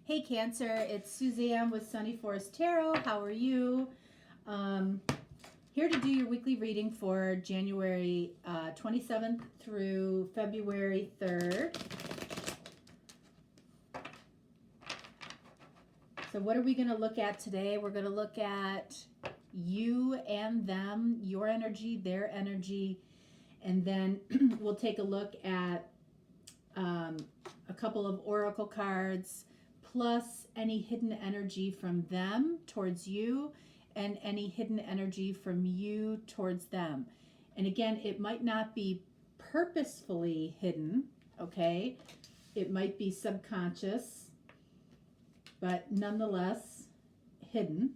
Hey Cancer, it's Suzanne with Sunny Forest Tarot. How are you? Here to do your weekly reading for January 27th through February 3rd. So what are we going to look at today? We're going to look at you and them, your energy, their energy, and then we'll take a look at a couple of oracle cards, plus any hidden energy from them towards you and any hidden energy from you towards them. And again, it might not be purposefully hidden, okay? It might be subconscious, but nonetheless hidden.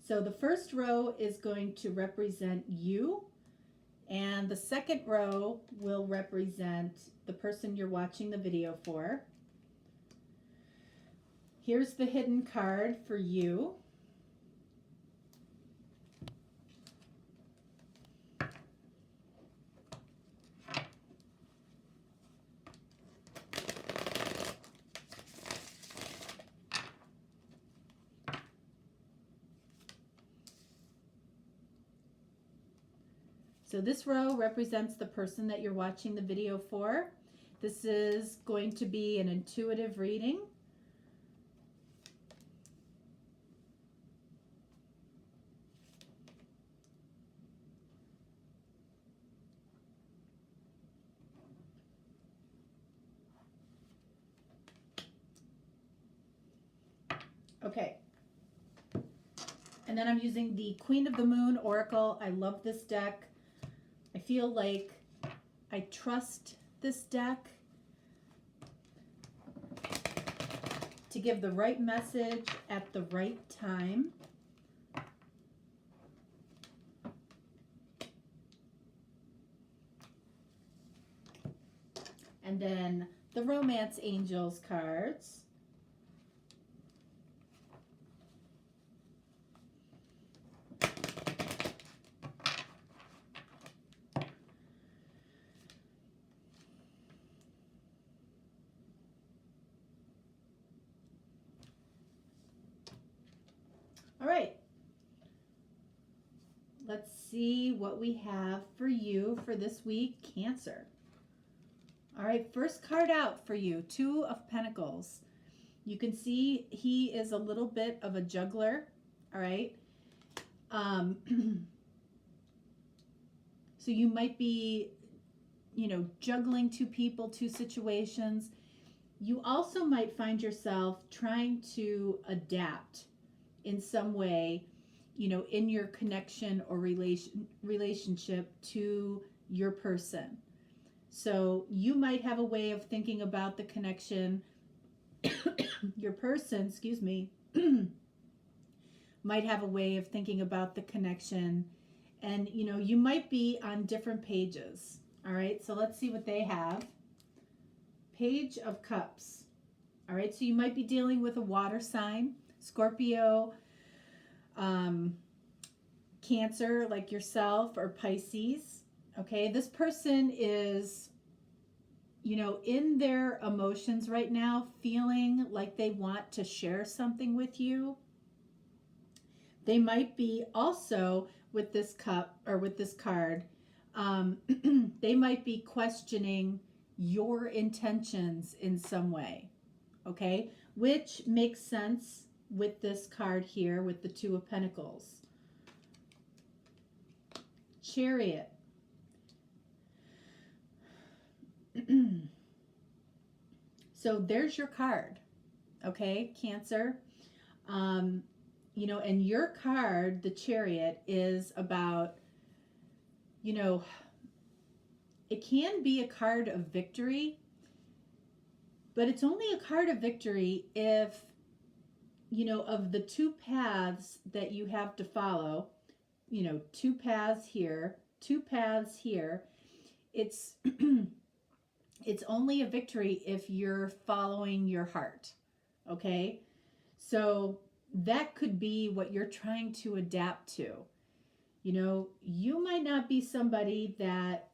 So the first row is going to represent you, and the second row will represent the person you're watching the video for. Here's the hidden card for you. So this row represents the person that you're watching the video for. This is going to be an intuitive reading. Okay. And then I'm using the Queen of the Moon Oracle. I love this deck. I feel like I trust this deck to give the right message at the right time. And then the Romance Angels cards. All right, let's see what we have for you for this week, Cancer. All right, first card out for you, Two of Pentacles. You can see he is a little bit of a juggler, all right? So you might be, juggling two people, two situations. You also might find yourself trying to adapt in some way, in your connection or relationship to your person. So you might have a way of thinking about the connection. Your person, excuse me, might have a way of thinking about the connection. And, you might be on different pages. All right, so let's see what they have. Page of Cups. All right, so you might be dealing with a water sign, Scorpio, Cancer like yourself, or Pisces. Okay, this person is, in their emotions right now, feeling like they want to share something with you. They might be also with this cup or with this card, they might be questioning your intentions in some way. Okay, which makes sense with this card here with the Two of Pentacles. Chariot. So there's your card, okay, Cancer. And your card, the Chariot, is about, it can be a card of victory, but it's only a card of victory if, of the two paths that you have to follow, two paths here, it's it's only a victory if you're following your heart. Okay, so that could be what you're trying to adapt to. You might not be somebody that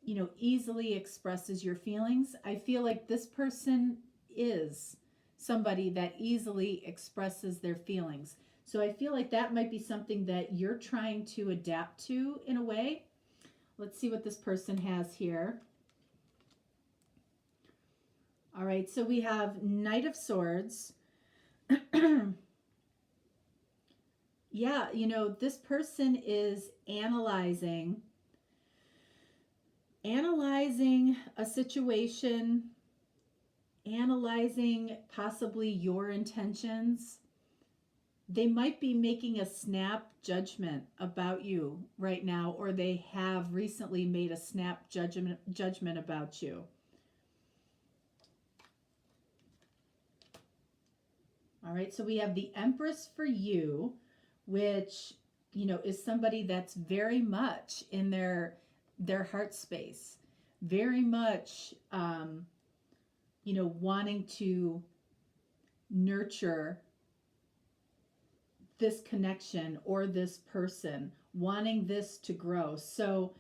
easily expresses your feelings. I feel like this person is somebody that easily expresses their feelings. So I feel like that might be something that you're trying to adapt to in a way. Let's see what this person has here. All right, so we have Knight of Swords. Yeah, this person is analyzing a situation, analyzing possibly your intentions. They might be making a snap judgment about you right now, or they have recently made a snap judgment about you. All right, so we have the Empress for you, which, is somebody that's very much in their heart space, very much, wanting to nurture this connection or this person, wanting this to grow. So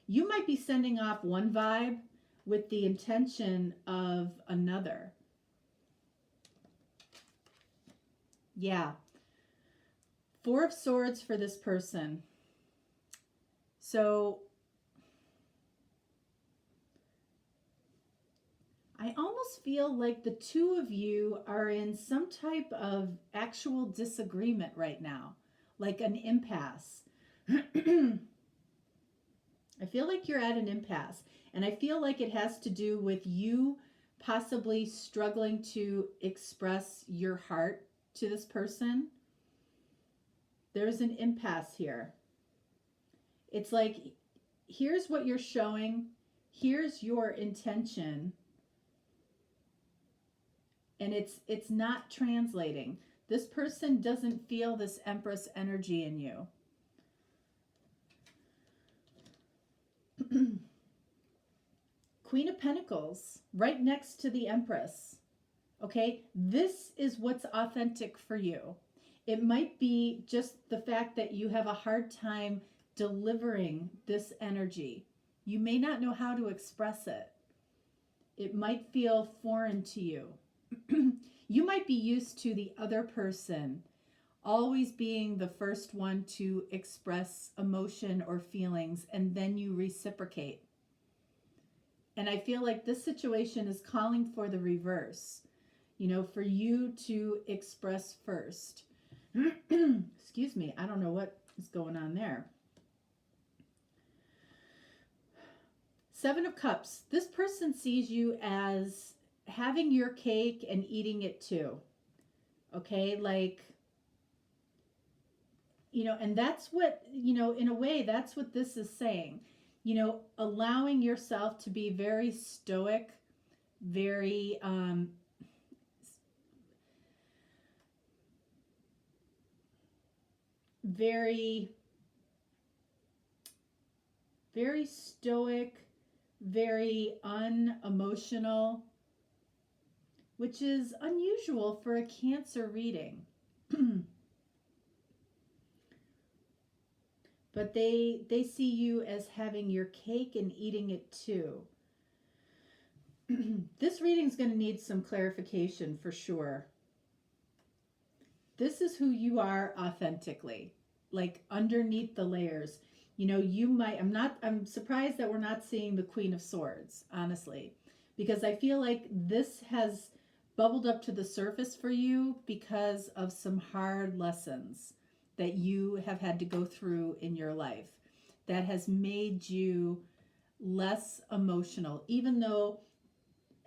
you might be sending off one vibe with the intention of another. Yeah. Four of Swords for this person. So I almost feel like the two of you are in some type of actual disagreement right now, like an impasse. I feel like you're at an impasse, and I feel like it has to do with you possibly struggling to express your heart to this person. There's an impasse here. It's like, here's what you're showing, here's your intention, and it's not translating. This person doesn't feel this Empress energy in you. Queen of Pentacles right next to the Empress. Okay, this is what's authentic for you. It might be just the fact that you have a hard time delivering this energy. You may not know how to express it. It might feel foreign to you. You might be used to the other person always being the first one to express emotion or feelings, and then you reciprocate. And I feel like this situation is calling for the reverse, for you to express first. Excuse me, I don't know what is going on there. Seven of Cups. This person sees you as having your cake and eating it too. Okay, like, and that's what, in a way, that's what this is saying. Allowing yourself to be very stoic, very, very stoic, very unemotional, which is unusual for a Cancer reading. But they see you as having your cake and eating it too. This reading is going to need some clarification for sure. This is who you are authentically, like underneath the layers. You might, I'm surprised that we're not seeing the Queen of Swords, honestly, because I feel like this has bubbled up to the surface for you because of some hard lessons that you have had to go through in your life that has made you less emotional, even though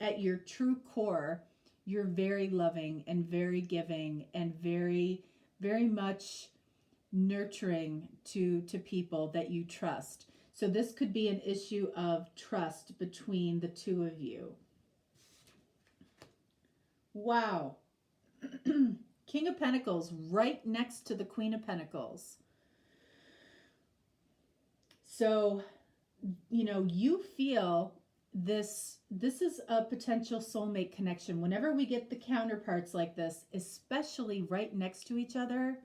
at your true core, you're very loving and very giving and very, very much nurturing to people that you trust. So this could be an issue of trust between the two of you. Wow. King of Pentacles right next to the Queen of Pentacles. So, you feel this is a potential soulmate connection. Whenever we get the counterparts like this, especially right next to each other,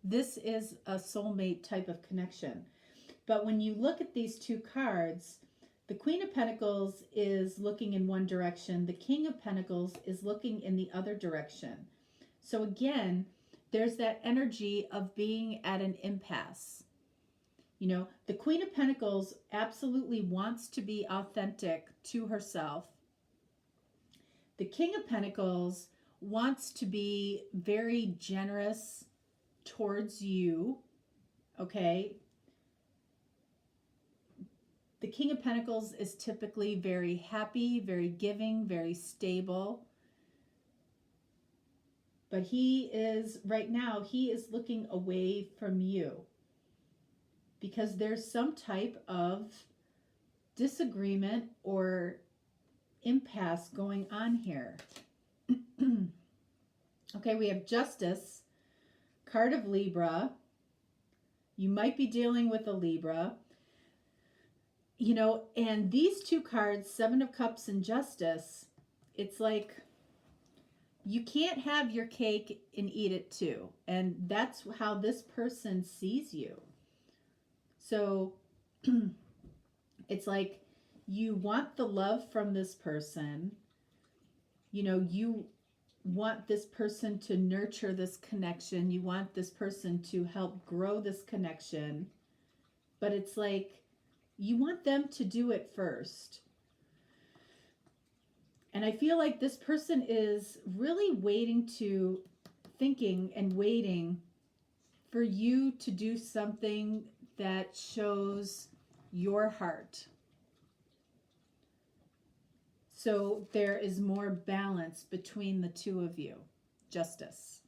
this is a soulmate type of connection. But when you look at these two cards, the Queen of Pentacles is looking in one direction. The King of Pentacles is looking in the other direction. So again, there's that energy of being at an impasse. You know, the Queen of Pentacles absolutely wants to be authentic to herself. The King of Pentacles wants to be very generous towards you, okay? The King of Pentacles is typically very happy, very giving, very stable. But he is, right now, he is looking away from you because there's some type of disagreement or impasse going on here. Okay, we have Justice, card of Libra. You might be dealing with a Libra. You know, and these two cards, Seven of Cups and Justice, it's like you can't have your cake and eat it too. And that's how this person sees you. So it's like you want the love from this person. You know, you want this person to nurture this connection. You want this person to help grow this connection. But it's like you want them to do it first. And I feel like this person is really thinking and waiting for you to do something that shows your heart. So there is more balance between the two of you. Justice.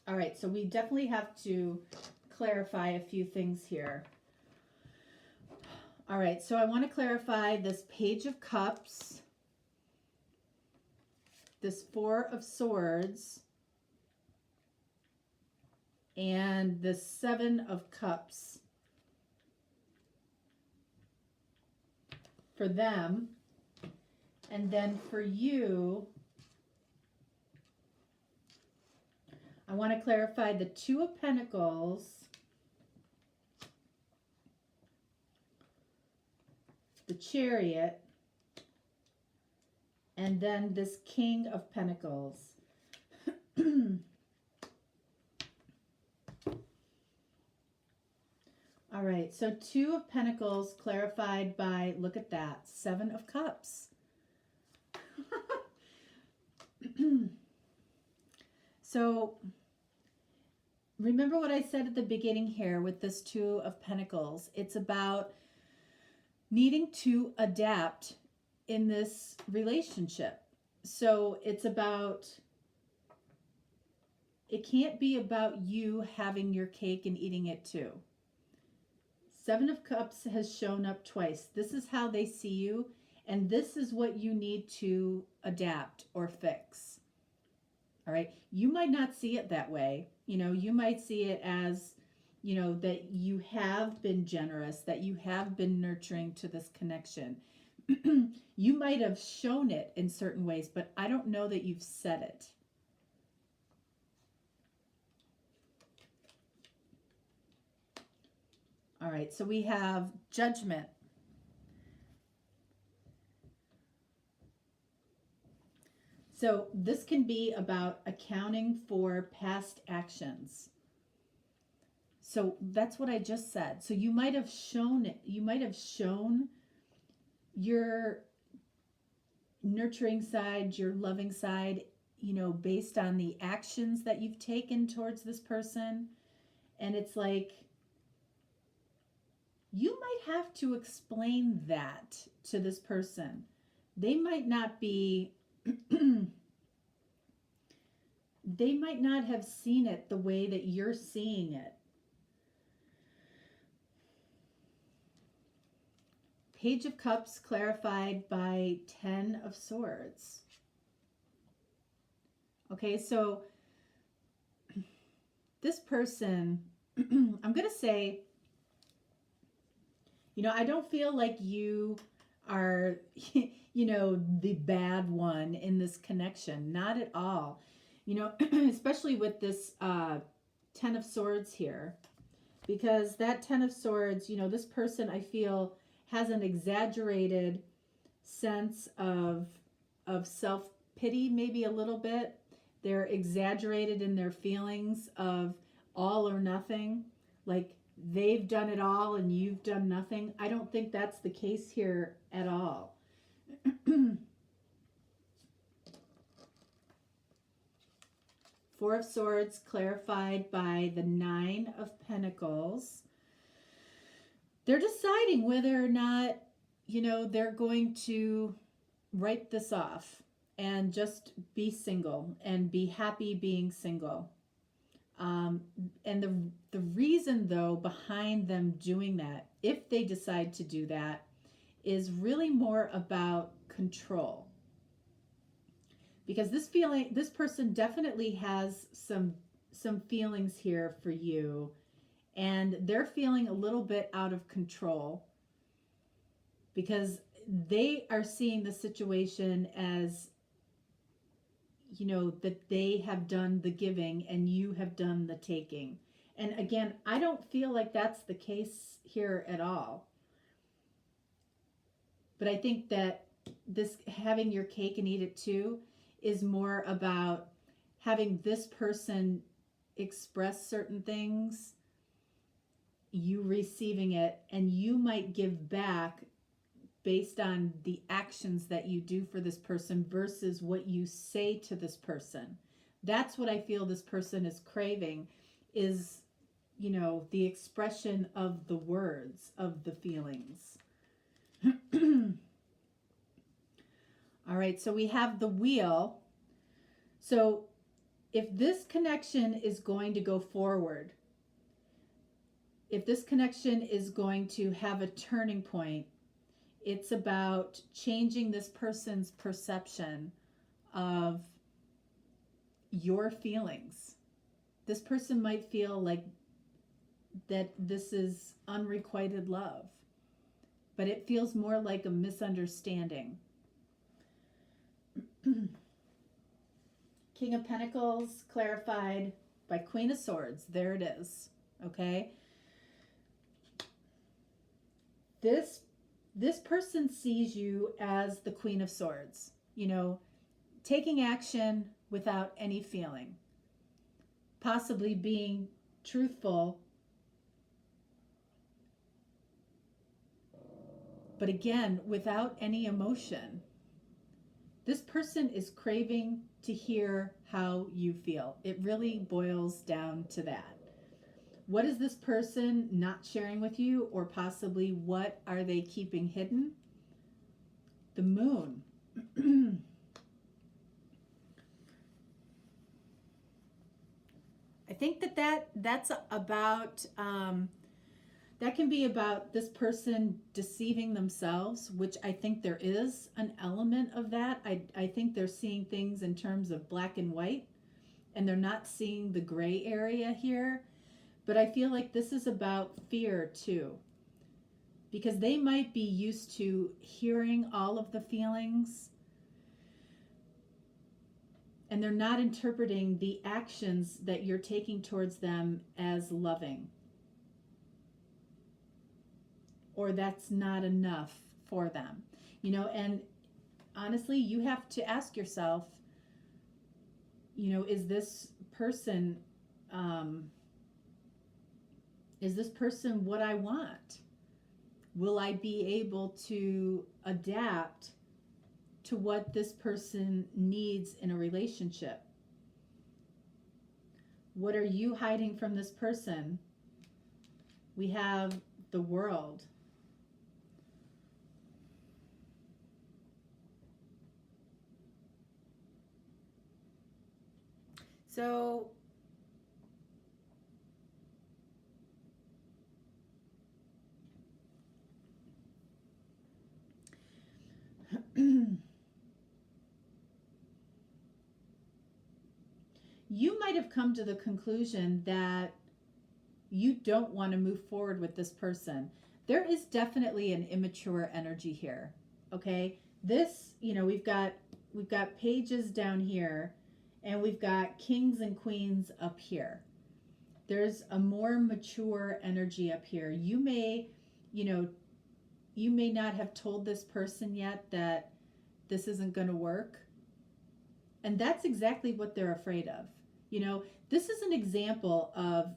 All right, so we definitely have to clarify a few things here. All right, so I want to clarify this Page of Cups, this Four of Swords, and the Seven of Cups for them. And then for you, I want to clarify the Two of Pentacles, the Chariot, and then this King of Pentacles. All right, so Two of Pentacles clarified by, look at that, Seven of Cups. So remember what I said at the beginning here with this Two of Pentacles. It's about needing to adapt in this relationship. So it's about, it can't be about you having your cake and eating it too. Seven of Cups has shown up twice. This is how they see you, and this is what you need to adapt or fix. All right. You might not see it that way. You know, you might see it as, you know, that you have been generous, that you have been nurturing to this connection. You might have shown it in certain ways, but I don't know that you've said it. All right, so we have Judgment. So this can be about accounting for past actions. So that's what I just said. So you might have shown it. You might have shown your nurturing side, your loving side, you know, based on the actions that you've taken towards this person. And it's like, you might have to explain that to this person. They might not be, they might not have seen it the way that you're seeing it. Page of Cups clarified by 10 of Swords. Okay, so this person, I'm going to say, you know, I don't feel like you are, you know, the bad one in this connection. Not at all. You know, especially with this 10 of Swords here. because that Ten of Swords, you know, this person I feel has an exaggerated sense of self-pity, maybe a little bit. They're exaggerated in their feelings of all or nothing, like they've done it all and you've done nothing. I don't think that's the case here at all. Four of Swords clarified by the Nine of Pentacles. They're deciding whether or not, you know, they're going to write this off and just be single and be happy being single. And the reason, though, behind them doing that, if they decide to do that, is really more about control. Because this person definitely has some feelings here for you, and they're feeling a little bit out of control because they are seeing the situation as, you know, that they have done the giving and you have done the taking. And again, I don't feel like that's the case here at all. But I think that this having your cake and eat it too is more about having this person express certain things, you receiving it, and you might give back based on the actions that you do for this person versus what you say to this person. That's what I feel this person is craving, is, you know, the expression of the words, of the feelings. All right, so we have the Wheel. So if this connection is going to go forward, if this connection is going to have a turning point, it's about changing this person's perception of your feelings. This person might feel like that this is unrequited love, but it feels more like a misunderstanding. King of Pentacles clarified by Queen of Swords. There it is. Okay. This person sees you as the Queen of Swords, you know, taking action without any feeling, possibly being truthful, but again, without any emotion. This person is craving to hear how you feel. It really boils down to that. What is this person not sharing with you, or possibly what are they keeping hidden? The Moon. I think that's about, that can be about this person deceiving themselves, which I think there is an element of that. I think they're seeing things in terms of black and white, and they're not seeing the gray area here. But I feel like this is about fear too, because they might be used to hearing all of the feelings, and they're not interpreting the actions that you're taking towards them as loving, or that's not enough for them, you know. And honestly, you have to ask yourself, you know, is this person what I want? Will I be able to adapt to what this person needs in a relationship? What are you hiding from this person? We have the World. So you might have come to the conclusion that you don't want to move forward with this person. There is definitely an immature energy here. Okay, this, you know, we've got pages down here, and we've got kings and queens up here. There's a more mature energy up here. You may, you know, you may not have told this person yet that this isn't going to work. And that's exactly what they're afraid of. You know, this is an example of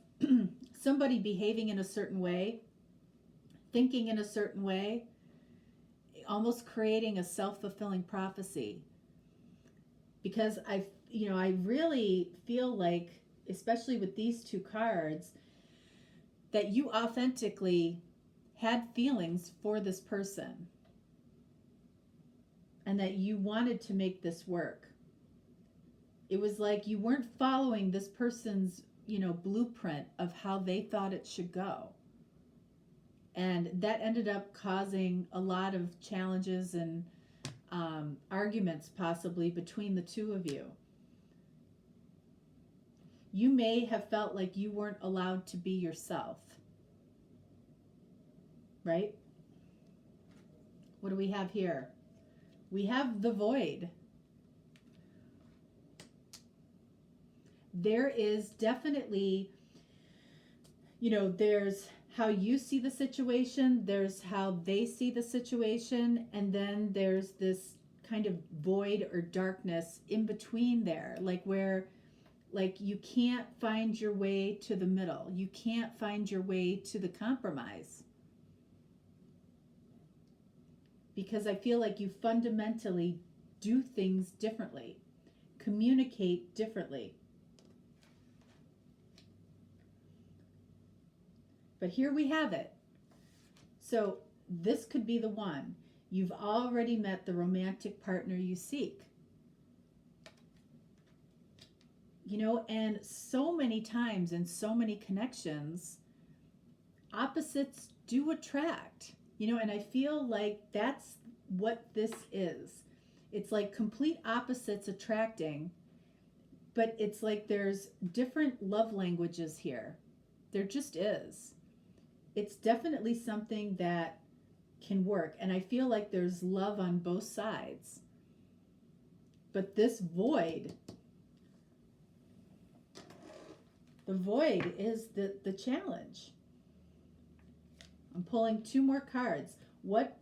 somebody behaving in a certain way, thinking in a certain way, almost creating a self-fulfilling prophecy. Because I really feel like, especially with these two cards, that you authentically had feelings for this person and that you wanted to make this work. It was like you weren't following this person's, blueprint of how they thought it should go. And that ended up causing a lot of challenges and arguments possibly between the two of you. You may have felt like you weren't allowed to be yourself. Right? What do we have here? We have the void. There is definitely, there's how you see the situation, there's how they see the situation, and then there's this kind of void or darkness in between there, where you can't find your way to the middle. You can't find your way to the compromise. Because I feel like you fundamentally do things differently, communicate differently. But here we have it. So this could be the one. You've already met the romantic partner you seek. And so many times in so many connections, opposites do attract. And I feel like that's what this is. It's like complete opposites attracting, but it's like there's different love languages here. There just is. It's definitely something that can work. And I feel like there's love on both sides. But this void, the void is the challenge. I'm pulling two more cards. What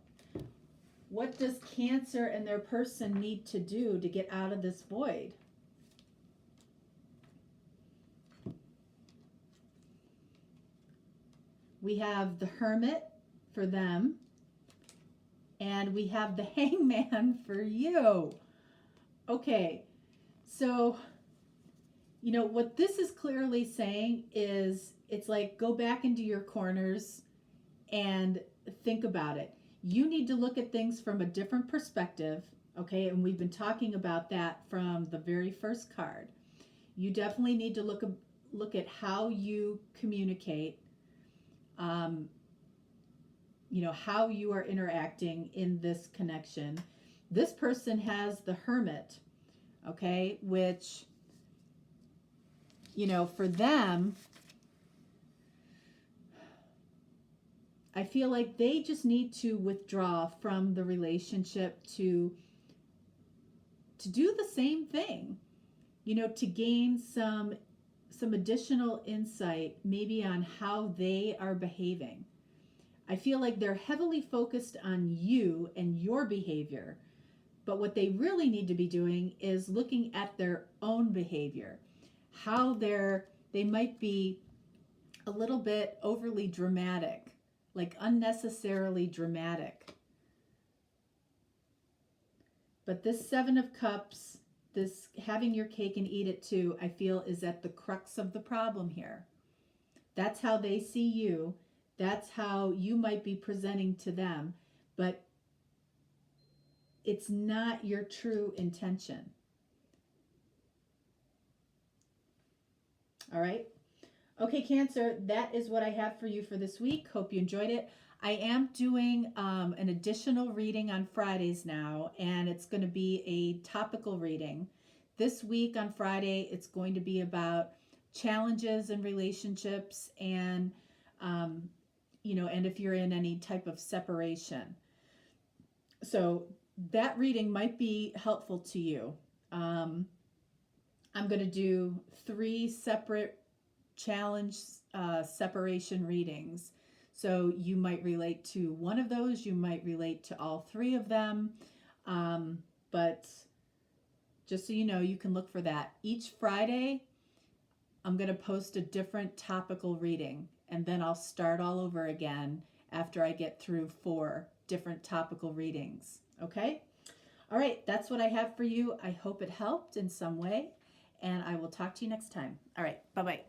does Cancer and their person need to do to get out of this void? We have the Hermit for them, and we have the Hangman for you. Okay, so, what this is clearly saying is it's like go back into your corners and think about it. You need to look at things from a different perspective, okay? And we've been talking about that from the very first card. You definitely need to look at how you communicate, how you are interacting in this connection. This person has the Hermit, okay, which, for them, I feel like they just need to withdraw from the relationship to do the same thing, to gain some additional insight maybe on how they are behaving. I feel like they're heavily focused on you and your behavior, but what they really need to be doing is looking at their own behavior, how they might be a little bit overly dramatic, like unnecessarily dramatic. But this Seven of Cups, this having your cake and eat it too, I feel is at the crux of the problem here. That's how they see you. That's how you might be presenting to them, but it's not your true intention. All right? Okay, Cancer, that is what I have for you for this week. Hope you enjoyed it. I am doing an additional reading on Fridays now, and it's going to be a topical reading. This week on Friday, it's going to be about challenges in relationships and, and if you're in any type of separation. So that reading might be helpful to you. I'm going to do 3 separate challenge separation readings. So you might relate to one of those, you might relate to all three of them, but just so you know, you can look for that. Each Friday, I'm going to post a different topical reading, and then I'll start all over again after I get through 4 different topical readings. Okay? All right, that's what I have for you. I hope it helped in some way, and I will talk to you next time. All right, bye-bye.